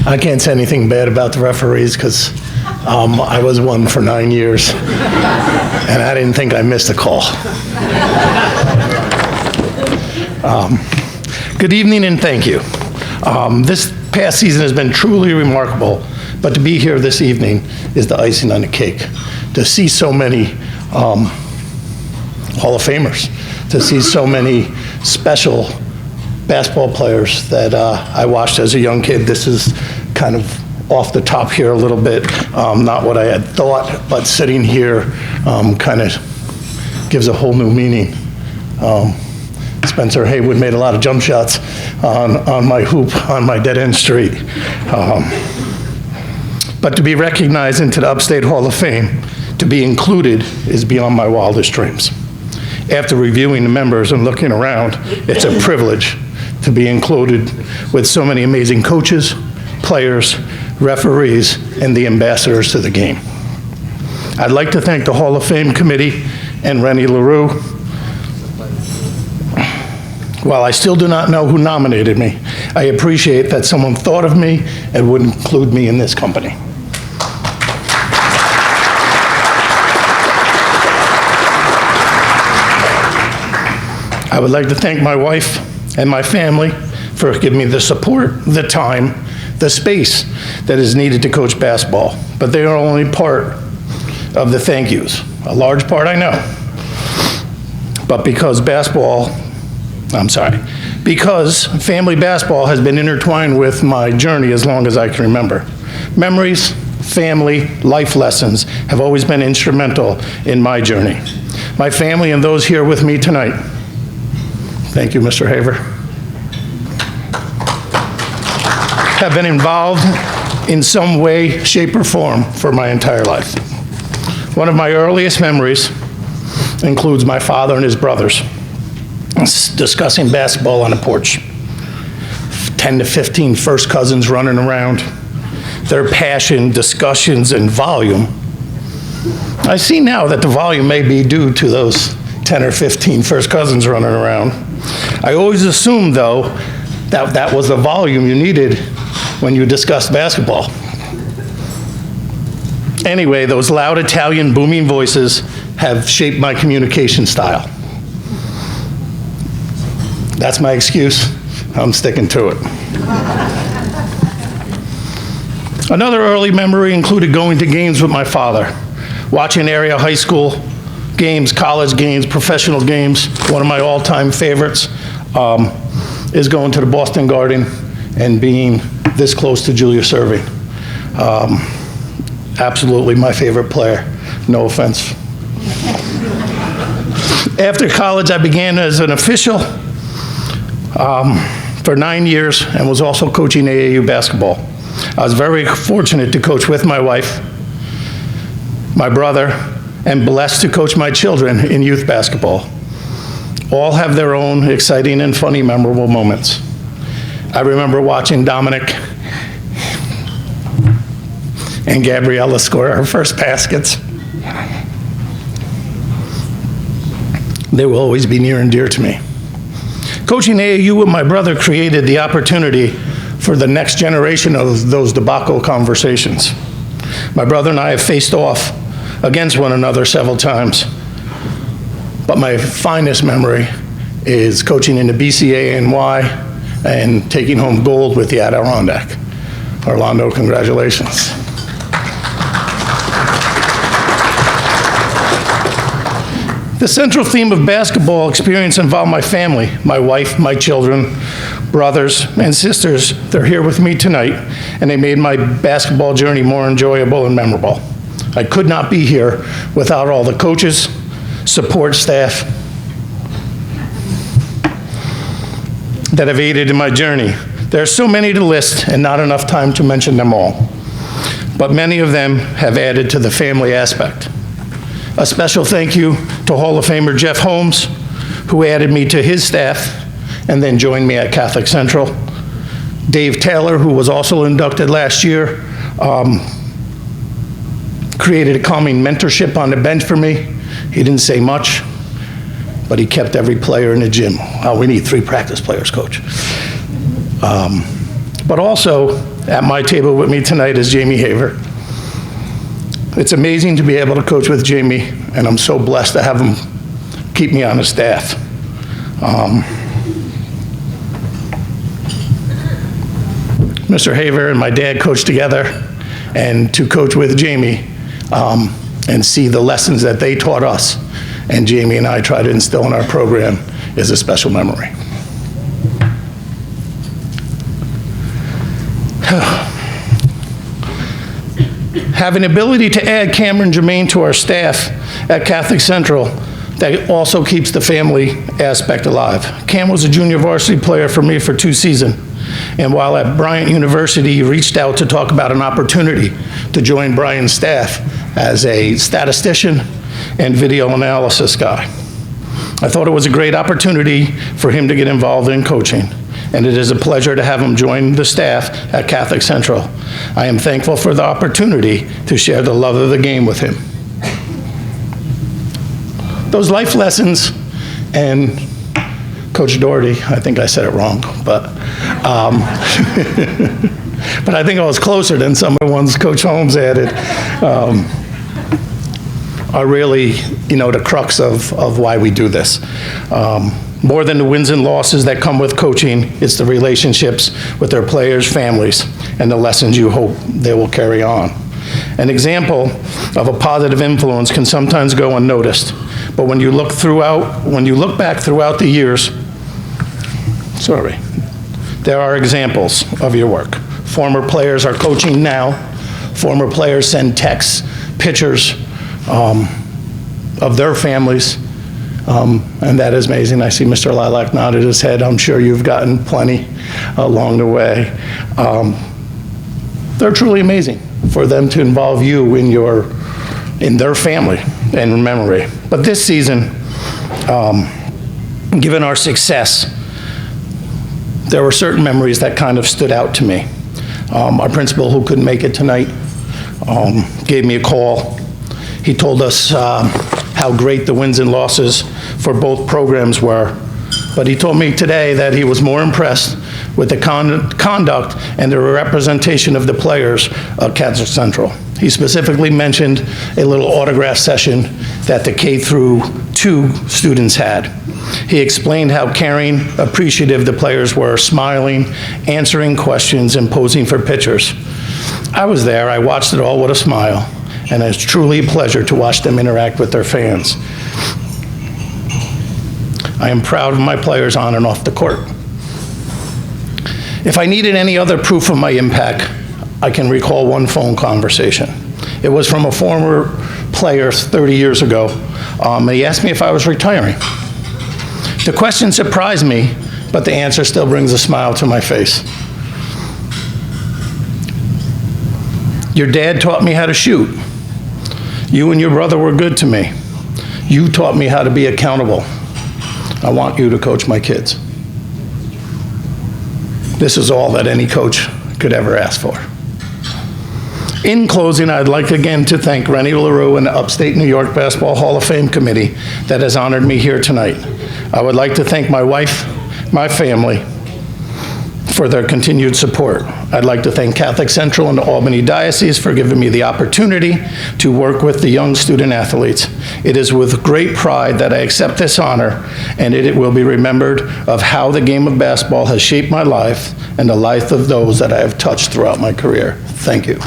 I can't say anything bad about the referees because I was one for 9 years, and I didn't think I missed a call. Good evening and thank you. This past season has been truly remarkable, but to be here this evening is the icing on the cake. To see so many Hall of Famers, to see so many special basketball players that I watched as a young kid. This is kind of off the top here a little bit, not what I had thought, but sitting here kind of gives a whole new meaning. Spencer Haywood made a lot of jump shots on my hoop on my dead-end street. But to be recognized into the Upstate Hall of Fame, to be included, is beyond my wildest dreams. After reviewing the members and looking around, it's a privilege to be included with so many amazing coaches, players, referees, and the ambassadors to the game. I'd like to thank the Hall of Fame Committee and Rennie LaRue. While I still do not know who nominated me, I appreciate that someone thought of me and would include me in this company. I would like to thank my wife and my family for giving me the support, the time, the space that is needed to coach basketball. But they are only part of the thank yous. A large part, I know. But because family basketball has been intertwined with my journey as long as I can remember. Memories, family, life lessons have always been instrumental in my journey. My family and those here with me tonight. Thank you, Mr. Haver. Have been involved in some way, shape, or form for my entire life. One of my earliest memories includes my father and his brothers discussing basketball on a porch. 10 to 15 first cousins running around. Their passion, discussions, and volume. I see now that the volume may be due to those 10 or 15 first cousins running around. I always assumed, though, that that was the volume you needed when you discussed basketball. Anyway, those loud Italian booming voices have shaped my communication style. That's my excuse. I'm sticking to it. Another early memory included going to games with my father, watching area high school games, college games, professional games. One of my all-time favorites is going to the Boston Garden and being this close to Julius Erving. Absolutely my favorite player, no offense. After college, I began as an official for 9 years and was also coaching AAU basketball. I was very fortunate to coach with my wife, my brother, and blessed to coach my children in youth basketball. All have their own exciting and funny, memorable moments. I remember watching Dominic and Gabriella score our first baskets. They will always be near and dear to me. Coaching AAU with my brother created the opportunity for the next generation of those Dibacca conversations. My brother and I have faced off against one another several times, but my finest memory is coaching in the BCANY and taking home gold with the Adirondack. Orlando, congratulations. The central theme of basketball experience involved my family, my wife, my children, brothers, and sisters. They're here with me tonight, and they made my basketball journey more enjoyable and memorable. I could not be here without all the coaches, support staff that have aided in my journey. There are so many to list and not enough time to mention them all, but many of them have added to the family aspect. A special thank you to Hall of Famer Jeff Holmes, who added me to his staff and then joined me at Catholic Central. Dave Taylor, who was also inducted last year, created a calming mentorship on the bench for me. He didn't say much, but he kept every player in the gym. Oh, we need 3 practice players, coach. But also, at my table with me tonight is Jamie Haver. It's amazing to be able to coach with Jamie, and I'm so blessed to have him keep me on his staff. Mr. Haver and my dad coached together, and to coach with Jamie and see the lessons that they taught us, and Jamie and I try to instill in our program, is a special memory. Having the ability to add Cameron Germain to our staff at Catholic Central, that also keeps the family aspect alive. Cam was a junior varsity player for me for 2 seasons, and while at Bryant University, he reached out to talk about an opportunity to join Bryant's staff as a statistician and video analysis guy. I thought it was a great opportunity for him to get involved in coaching, and it is a pleasure to have him join the staff at Catholic Central. I am thankful for the opportunity to share the love of the game with him. Those life lessons, and Coach Doherty, I think I said it wrong, but but I think I was closer than some of the ones Coach Holmes added, are really, the crux of why we do this. More than the wins and losses that come with coaching, it's the relationships with their players' families and the lessons you hope they will carry on. An example of a positive influence can sometimes go unnoticed, but when you look back throughout the years, there are examples of your work. Former players are coaching now. Former players send texts, pictures of their families. And that is amazing. I see Mr. Lilac nodded his head. I'm sure you've gotten plenty along the way. They're truly amazing for them to involve you in their family and in memory. But this season, given our success, there were certain memories that kind of stood out to me. Our principal, who couldn't make it tonight, gave me a call. He told us how great the wins and losses for both programs were. But he told me today that he was more impressed with the conduct and the representation of the players of Catholic Central. He specifically mentioned a little autograph session that the K-2 students had. He explained how caring, appreciative the players were, smiling, answering questions, and posing for pictures. I was there, I watched it all with a smile, and it's truly a pleasure to watch them interact with their fans. I am proud of my players on and off the court. If I needed any other proof of my impact, I can recall one phone conversation. It was from a former player 30 years ago. He asked me if I was retiring. The question surprised me, but the answer still brings a smile to my face. Your dad taught me how to shoot. You and your brother were good to me. You taught me how to be accountable. I want you to coach my kids. This is all that any coach could ever ask for. In closing, I'd like again to thank Rennie LaRue and the Upstate New York Basketball Hall of Fame Committee that has honored me here tonight. I would like to thank my wife, my family, for their continued support. I'd like to thank Catholic Central and the Albany Diocese for giving me the opportunity to work with the young student athletes. It is with great pride that I accept this honor, and it will be remembered of how the game of basketball has shaped my life and the life of those that I have touched throughout my career. Thank you.